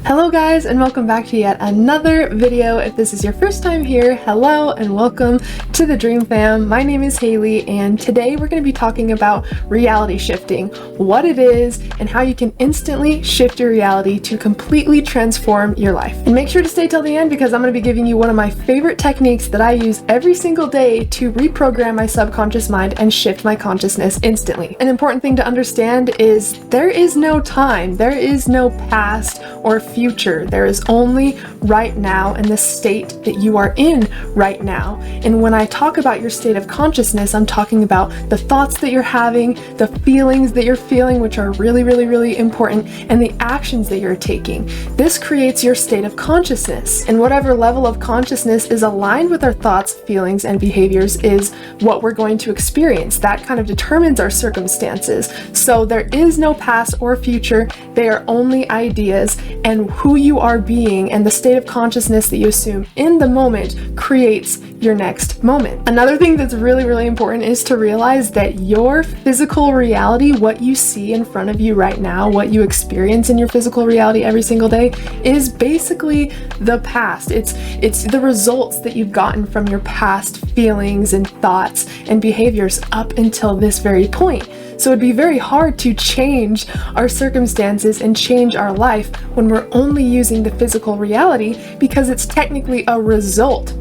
Hello guys, and welcome back to yet another video. If this is your first time here, hello and welcome to the Dream Fam. My name is Haley, and today we're going to be talking about reality shifting, what it is, and how you can instantly shift your reality to completely transform your life. And make sure to stay till the end because I'm going to be giving you one of my favorite techniques that I use every single day to reprogram my subconscious mind and shift my consciousness instantly. An important thing to understand is there is no time, there is no past or future. There is only right now and the state that you are in right now. And when I talk about your state of consciousness, I'm talking about the thoughts that you're having, the feelings that you're feeling, which are really important, and the actions that you're taking. This creates your state of consciousness. And whatever level of consciousness is aligned with our thoughts, feelings, and behaviors is what we're going to experience. That kind of determines our circumstances. So there is no past or future. They are only ideas, and who you are being and the state of consciousness that you assume in the moment creates your next moment. Another thing that's really important is to realize that your physical reality, what you see in front of you right now, what you experience in your physical reality every single day, is basically the past. It's the results that you've gotten from your past feelings and thoughts and behaviors up until this very point. So it'd be very hard to change our circumstances and change our life when we're only using the physical reality, because it's technically a result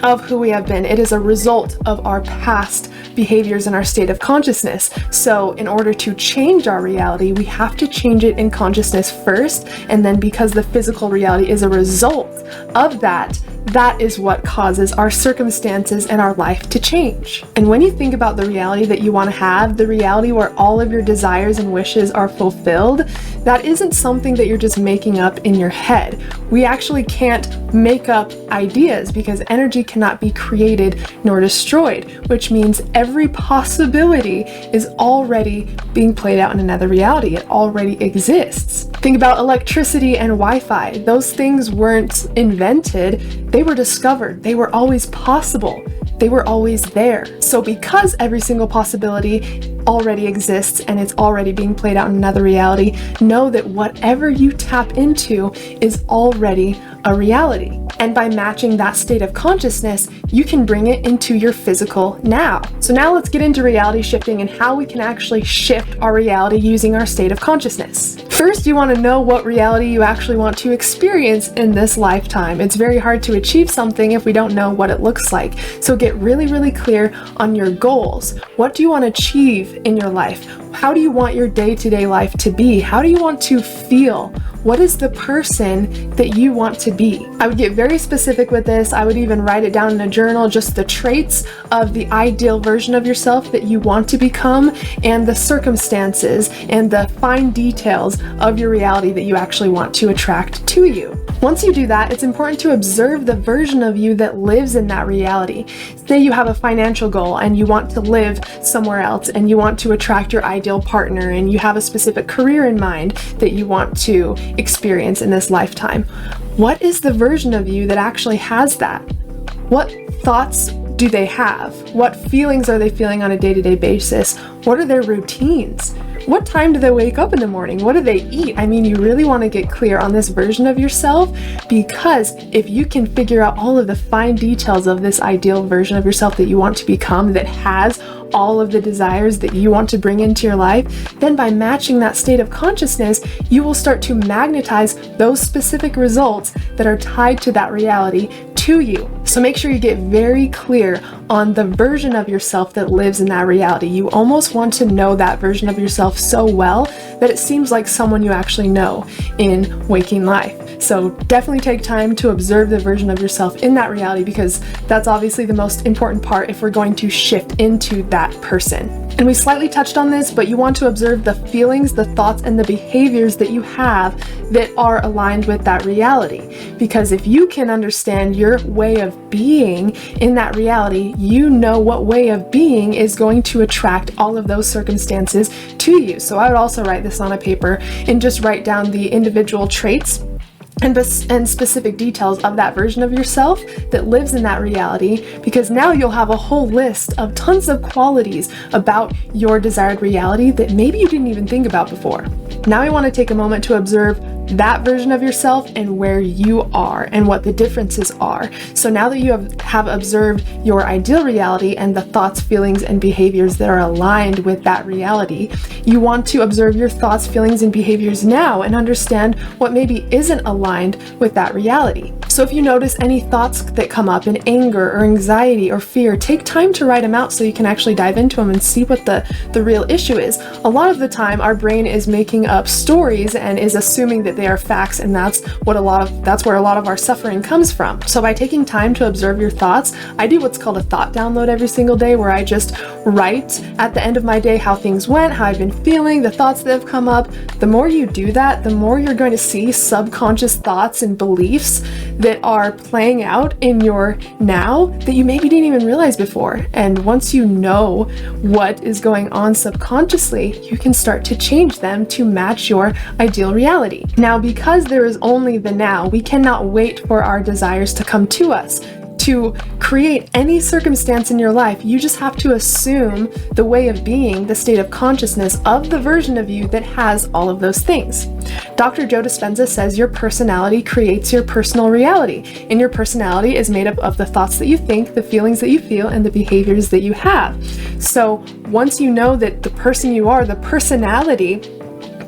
of who we have been. It is a result of our past behaviors and our state of consciousness. So in order to change our reality, we have to change it in consciousness first, and then because the physical reality is a result of that, that is what causes our circumstances and our life to change. And when you think about the reality that you want to have, the reality where all of your desires and wishes are fulfilled, that isn't something that you're just making up in your head. We actually can't make up ideas because energy cannot be created nor destroyed, which means every possibility is already being played out in another reality. It already exists. Think about electricity and Wi-Fi. Those things weren't invented, they were discovered. They were always possible. They were always there. So because every single possibility already exists and it's already being played out in another reality, know that whatever you tap into is already a reality. And by matching that state of consciousness, you can bring it into your physical now. So now let's get into reality shifting and how we can actually shift our reality using our state of consciousness. First, you want to know what reality you actually want to experience in this lifetime. It's very hard to achieve something if we don't know what it looks like. So get really clear on your goals. What do you want to achieve in your life? How do you want your day-to-day life to be? How do you want to feel? What is the person that you want to be? I would get very specific with this. I would even write it down in a journal, just the traits of the ideal version of yourself that you want to become, and the circumstances and the fine details of your reality that you actually want to attract to you. Once you do that, it's important to observe the version of you that lives in that reality. Say you have a financial goal and you want to live somewhere else and you want to attract your ideal partner, and you have a specific career in mind that you want to experience in this lifetime. What is the version of you that actually has that? What thoughts do they have? What feelings are they feeling on a day-to-day basis? What are their routines? What time do they wake up in the morning? What do they eat? I mean, you really want to get clear on this version of yourself, because if you can figure out all of the fine details of this ideal version of yourself that you want to become, that has all of the desires that you want to bring into your life, then by matching that state of consciousness, you will start to magnetize those specific results that are tied to that reality to you. So make sure you get very clear on the version of yourself that lives in that reality. You almost want to know that version of yourself so well that it seems like someone you actually know in waking life. So definitely take time to observe the version of yourself in that reality, because that's obviously the most important part if we're going to shift into that person. And we slightly touched on this, but you want to observe the feelings, the thoughts, and the behaviors that you have that are aligned with that reality. Because if you can understand your way of being in that reality, you know what way of being is going to attract all of those circumstances to you. So I would also write this on a paper and just write down the individual traits and specific details of that version of yourself that lives in that reality, because now you'll have a whole list of tons of qualities about your desired reality that maybe you didn't even think about before. Now I want to take a moment to observe that version of yourself and where you are and what the differences are. So now that you have observed your ideal reality and the thoughts, feelings, and behaviors that are aligned with that reality, you want to observe your thoughts, feelings, and behaviors now and understand what maybe isn't aligned with that reality. So if you notice any thoughts that come up in anger or anxiety or fear, take time to write them out so you can actually dive into them and see what the real issue is. A lot of the time our brain is making up stories and is assuming that they are facts, and that's where a lot of our suffering comes from. So by taking time to observe your thoughts, I do what's called a thought download every single day, where I just write at the end of my day how things went, how I've been feeling, the thoughts that have come up. The more you do that, the more you're going to see subconscious thoughts and beliefs that are playing out in your now that you maybe didn't even realize before. And once you know what is going on subconsciously, you can start to change them to match your ideal reality. Now, because there is only the now, we cannot wait for our desires to come to us. To create any circumstance in your life, you just have to assume the way of being, the state of consciousness of the version of you that has all of those things. Dr. Joe Dispenza says your personality creates your personal reality, and your personality is made up of the thoughts that you think, the feelings that you feel, and the behaviors that you have. So once you know that the person you are, the personality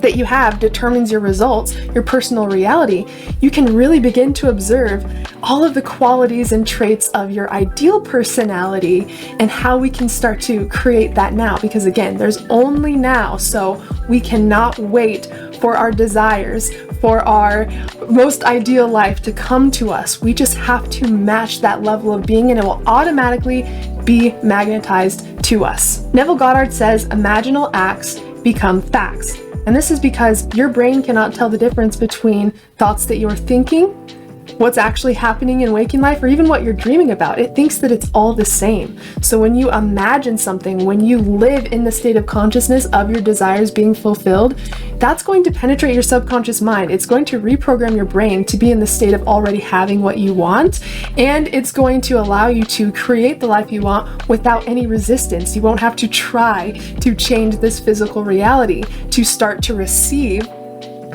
that you have determines your results, your personal reality, you can really begin to observe all of the qualities and traits of your ideal personality and how we can start to create that now. Because again, there's only now, so we cannot wait for our desires, for our most ideal life to come to us. We just have to match that level of being, and it will automatically be magnetized to us. Neville Goddard says, imaginal acts become facts. And this is because your brain cannot tell the difference between thoughts that you're thinking, what's actually happening in waking life, or even what you're dreaming about. It thinks that it's all the same. So when you imagine something, when you live in the state of consciousness of your desires being fulfilled, that's going to penetrate your subconscious mind. It's going to reprogram your brain to be in the state of already having what you want, and it's going to allow you to create the life you want without any resistance. You won't have to try to change this physical reality to start to receive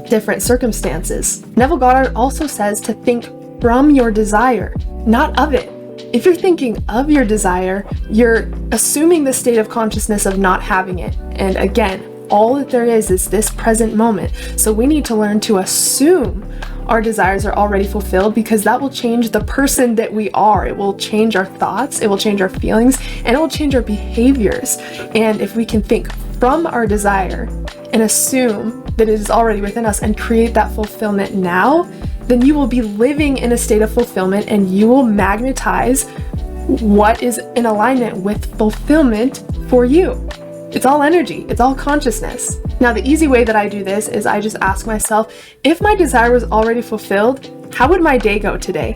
different circumstances. Neville Goddard also says to think from your desire, not of it. If you're thinking of your desire, you're assuming the state of consciousness of not having it. And again, all that there is this present moment. So we need to learn to assume our desires are already fulfilled, because that will change the person that we are. It will change our thoughts, it will change our feelings, and it will change our behaviors. And if we can think from our desire and assume that it is already within us and create that fulfillment now, then you will be living in a state of fulfillment, and you will magnetize what is in alignment with fulfillment for you. It's all energy, it's all consciousness. Now, the easy way that I do this is I just ask myself, if my desire was already fulfilled, how would my day go today?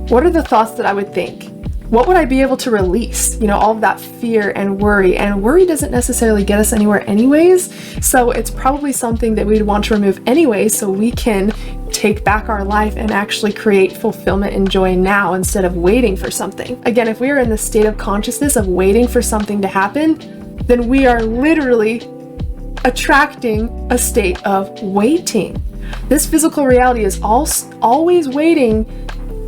What are the thoughts that I would think? What would I be able to release? All of that fear and worry. And worry doesn't necessarily get us anywhere anyways. So it's probably something that we'd want to remove anyway, so we can take back our life and actually create fulfillment and joy now instead of waiting for something. Again, if we are in the state of consciousness of waiting for something to happen, then we are literally attracting a state of waiting. This physical reality is always waiting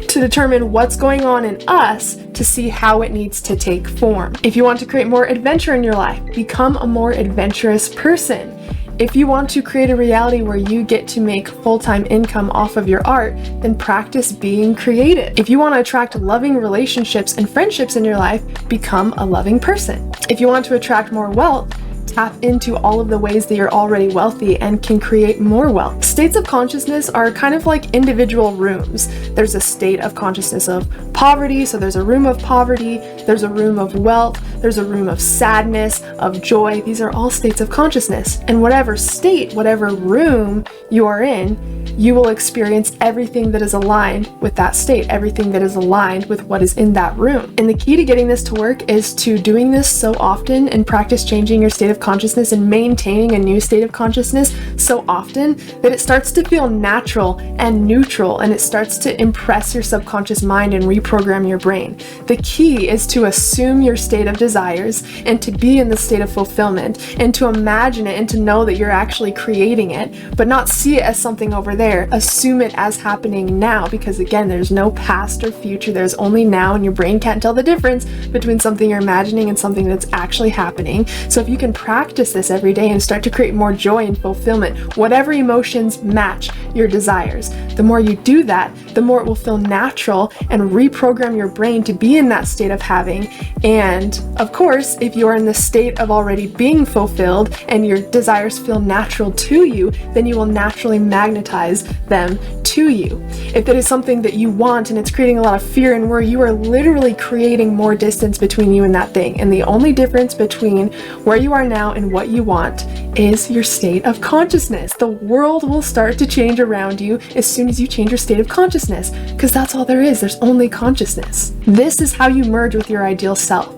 to determine what's going on in us to see how it needs to take form. If you want to create more adventure in your life, become a more adventurous person. If you want to create a reality where you get to make full-time income off of your art, then practice being creative. If you want to attract loving relationships and friendships in your life, become a loving person. If you want to attract more wealth, tap into all of the ways that you're already wealthy and can create more wealth. States of consciousness are kind of like individual rooms. There's a state of consciousness of poverty, so there's a room of poverty, there's a room of wealth, there's a room of sadness, of joy. These are all states of consciousness. And whatever state, whatever room you are in, you will experience everything that is aligned with that state, everything that is aligned with what is in that room. And the key to getting this to work is to doing this so often and practice changing your state of of consciousness and maintaining a new state of consciousness so often that it starts to feel natural and neutral, and it starts to impress your subconscious mind and reprogram your brain. The key is to assume your state of desires and to be in the state of fulfillment and to imagine it and to know that you're actually creating it, but not see it as something over there. Assume it as happening now, because again, there's no past or future, there's only now, and your brain can't tell the difference between something you're imagining and something that's actually happening. So if you can practice this every day and start to create more joy and fulfillment, whatever emotions match your desires, the more you do that, the more it will feel natural and reprogram your brain to be in that state of having. And of course, if you're in the state of already being fulfilled and your desires feel natural to you, then you will naturally magnetize them to you. If it is something that you want and it's creating a lot of fear and worry, you are literally creating more distance between you and that thing. And the only difference between where you are now and what you want is your state of consciousness. The world will start to change around you as soon as you change your state of consciousness, because that's all there is. There's only consciousness. This is how you merge with your ideal self.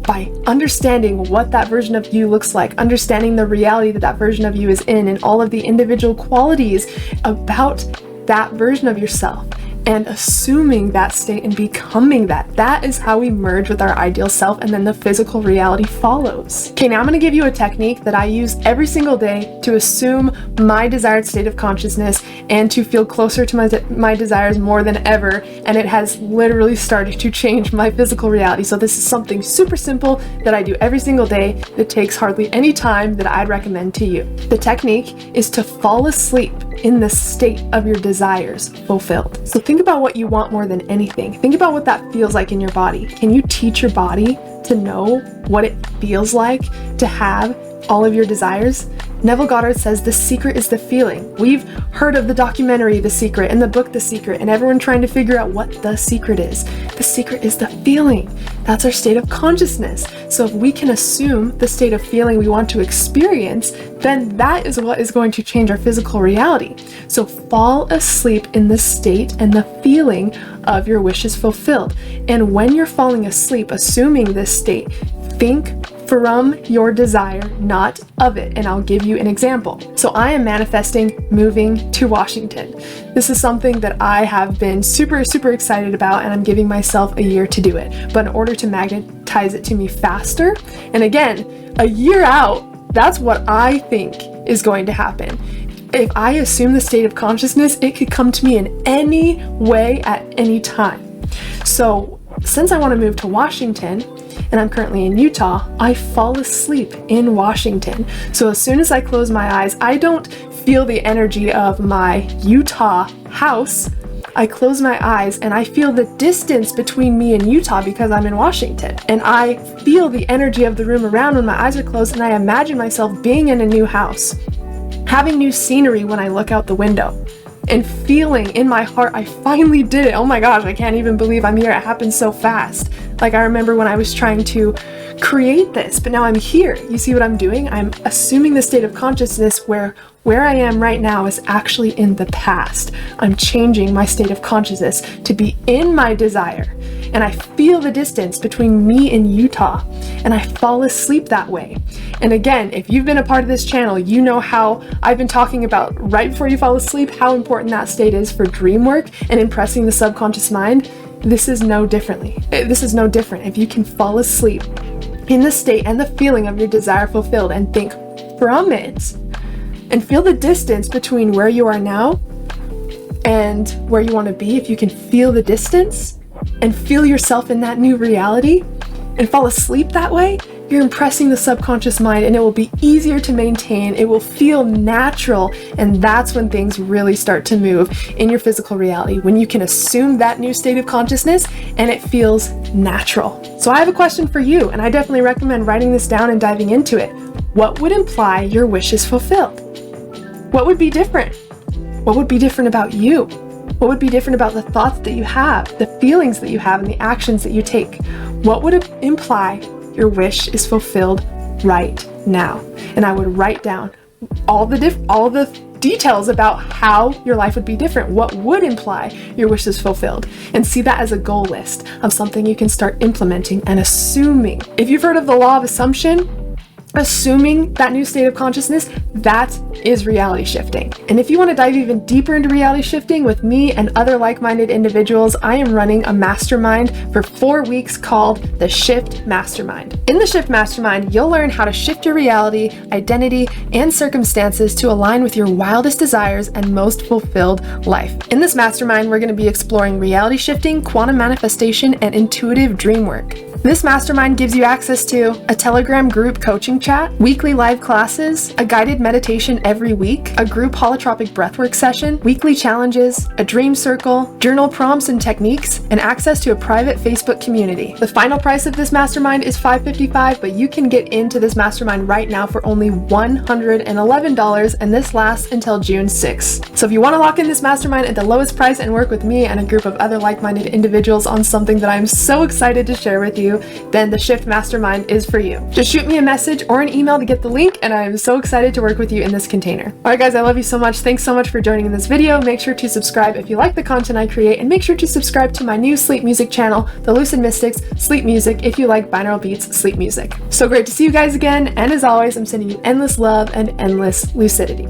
By understanding what that version of you looks like, understanding the reality that that version of you is in, and all of the individual qualities about that version of yourself, and assuming that state and becoming that. That is how we merge with our ideal self, and then the physical reality follows. Okay, now I'm going to give you a technique that I use every single day to assume my desired state of consciousness and to feel closer to my desires more than ever, and it has literally started to change my physical reality. So this is something super simple that I do every single day that takes hardly any time, that I'd recommend to you. The technique is to fall asleep in the state of your desires fulfilled. So think about what you want more than anything. Think about what that feels like in your body. Can you teach your body to know what it feels like to have all of your desires? Neville Goddard says the secret is the feeling. We've heard of the documentary The Secret and the book The Secret, and everyone trying to figure out what the secret is. The secret is the feeling. That's our state of consciousness. So if we can assume the state of feeling we want to experience, then that is what is going to change our physical reality. So fall asleep in the state and the feeling of your wishes fulfilled. And when you're falling asleep, assuming this state, think from your desire, not of it. And I'll give you an example. So I am manifesting moving to Washington. This is something that I have been super excited about, and I'm giving myself a year to do it. But in order to magnetize it to me faster, and again, a year out, that's what I think is going to happen. If I assume the state of consciousness, it could come to me in any way at any time. So since I want to move to Washington, and I'm currently in Utah, I fall asleep in Washington. So as soon as I close my eyes, I don't feel the energy of my Utah house. I close my eyes and I feel the distance between me and Utah because I'm in Washington. And I feel the energy of the room around when my eyes are closed, and I imagine myself being in a new house, having new scenery when I look out the window, and feeling in my heart, I finally did it. Oh my gosh, I can't even believe I'm here. It happened so fast. Like, I remember when I was trying to create this, but now I'm here. You see what I'm doing? I'm assuming the state of consciousness where I am right now is actually in the past. I'm changing my state of consciousness to be in my desire. And I feel the distance between me and Utah, and I fall asleep that way. And again, if you've been a part of this channel, you know how I've been talking about right before you fall asleep, how important that state is for dream work and impressing the subconscious mind. This is no different. If you can fall asleep in the state and the feeling of your desire fulfilled and think from it, and feel the distance between where you are now and where you want to be, if you can feel the distance and feel yourself in that new reality and fall asleep that way, you're impressing the subconscious mind, and it will be easier to maintain. It will feel natural, and that's when things really start to move in your physical reality, when you can assume that new state of consciousness and it feels natural. So I have a question for you, and I definitely recommend writing this down and diving into it. What would imply your wish is fulfilled? What would be different? What would be different about you? What would be different about the thoughts that you have, the feelings that you have, and the actions that you take? What would imply your wish is fulfilled right now? And I would write down all the details about how your life would be different. What would imply your wish is fulfilled? And see that as a goal list of something you can start implementing and assuming. If you've heard of the law of assumption, assuming that new state of consciousness, that is reality shifting. And if you want to dive even deeper into reality shifting with me and other like-minded individuals, I am running a mastermind for 4 weeks called the Shift Mastermind. In the Shift Mastermind, you'll learn how to shift your reality, identity, and circumstances to align with your wildest desires and most fulfilled life. In this mastermind, we're going to be exploring reality shifting, quantum manifestation, and intuitive dream work. This mastermind gives you access to a Telegram group coaching chat, weekly live classes, a guided meditation every week, a group holotropic breathwork session, weekly challenges, a dream circle, journal prompts and techniques, and access to a private Facebook community. The final price of this mastermind is $555, but you can get into this mastermind right now for only $111, and this lasts until June 6th. So if you want to lock in this mastermind at the lowest price and work with me and a group of other like-minded individuals on something that I'm so excited to share with you, then the Shift Mastermind is for you. Just shoot me a message or an email to get the link, and I am so excited to work with you in this container. Alright guys, I love you so much. Thanks so much for joining in this video. Make sure to subscribe if you like the content I create, and make sure to subscribe to my new sleep music channel, The Lucid Mystics Sleep Music, if you like binaural beats sleep music. So great to see you guys again, and as always, I'm sending you endless love and endless lucidity.